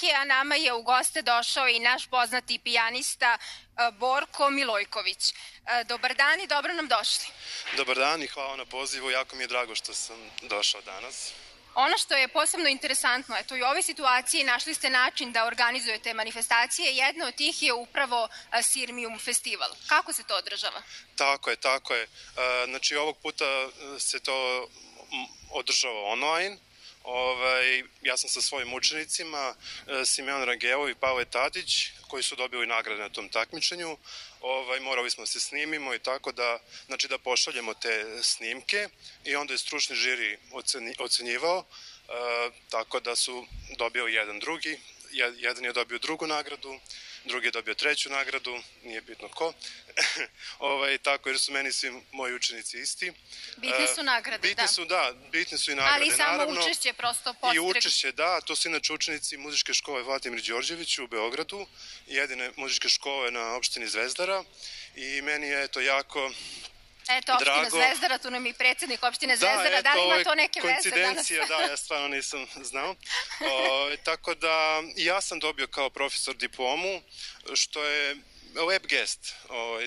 muzike, a nama je u goste došao i naš poznati pijanista Borko Milojković. Dobar dan i dobro nam došli. Dobar dan i hvala na pozivu, jako mi je drago što sam došao danas. Ono što je posebno interesantno, eto i u ovoj situaciji našli ste način da organizujete manifestacije, jedna od tih je upravo Sirmium festival. Kako se to održava? Tako je. Znači ovog puta se to održava online. Ja sam sa svojim učenicima, Simeon Rangelo i Pavle Tadić, koji su dobili nagrade na tom takmičenju. Morali smo da se snimimo i tako da pošaljemo te snimke i onda je stručni žiri ocenjivao, tako da su dobili jedan drugi. Jedan je dobio drugu nagradu, drugi je dobio treću nagradu, nije bitno ko. Tako, jer su meni svi moji učenici isti. Bitne su nagrade, da. Bitne su i nagrade, ali samo naravno. Učešće, prosto postreg. I učešće, da. To su inače učenici muzičke škole Vladimir Đorđević u Beogradu, jedine muzičke škole na opštini Zvezdara. I meni je to jako... Eto, opština Zvezdara, tu nam je i predsednik opštine Zvezdara, da li ima to neke veze danas? Koincidencija, da, ja stvarno nisam znao. Tako da, ja sam dobio kao profesor diplomu, što je lep gest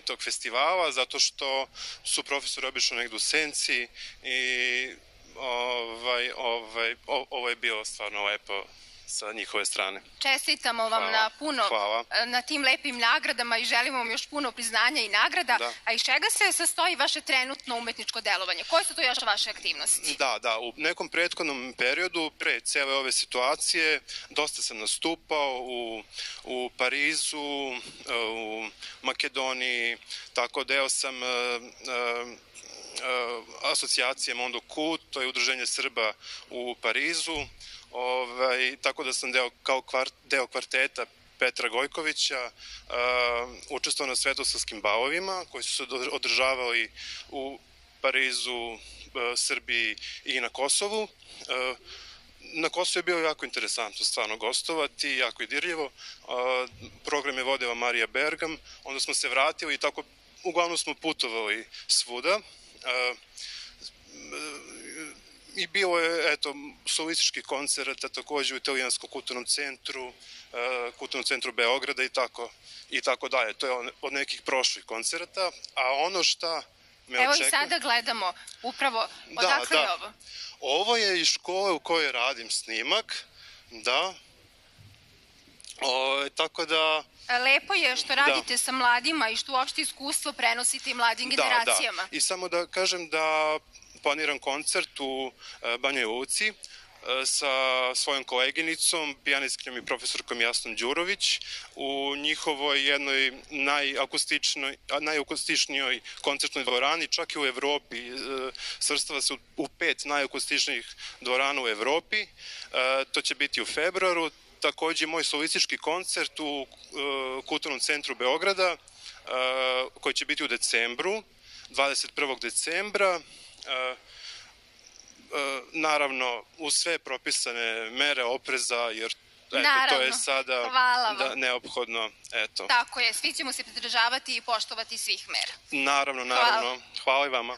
tog festivala, zato što su profesori obično negdje u senci i ovo je bilo stvarno lepo sa njihove strane. Čestitamo vam na puno, na tim lepim nagradama i želimo vam još puno priznanja i nagrada. A iz čega se sastoji vaše trenutno umetničko delovanje? Koje su to još vaše aktivnosti? Da, u nekom prethodnom periodu, pre cele ove situacije, dosta sam nastupao u Parizu, u Makedoniji, tako deo sam asocijacije Mondo Kut, to je udruženje Srba u Parizu, tako da sam deo kvarteta Petra Gojkovića, učestvovao na svetosavskim balovima koji su se održavali u Parizu, Srbiji i na Kosovu. Na Kosovu je bilo jako interesantno stvarno gostovati, jako i dirljivo. Program je vodila Marija Bergam, onda smo se vratili i tako uglavnom smo putovali svuda. I bilo je, solistički koncerata također u Italijanskom kulturnom centru Beograda i tako dalje. To je od nekih prošlih koncerata, a ono šta me očekuje... Evo i sada gledamo upravo, odakle je ovo? Ovo je iz škole u kojoj radim snimak, da. Tako da... Lepo je što radite sa mladima i što uopšte iskustvo prenosite i mladim generacijama. Da. I samo da kažem da planiram koncert u Banjoj Luci sa svojom koleginicom, pijanistkinjom i profesorkom Jasnom Đurović u njihovoj jednoj najakustičnijoj koncertnoj dvorani, čak i u Evropi. Svrstava se u 5 najakustičnijih dvorana u Evropi. To će biti u februaru. Također moj solistički koncert u Kulturnom centru Beograda, koji će biti u decembru, 21. decembra. Naravno, uz sve propisane mere opreza, jer to je sada neophodno. Tako je, svi ćemo se pridržavati i poštovati svih mera. Naravno. Hvala i vama.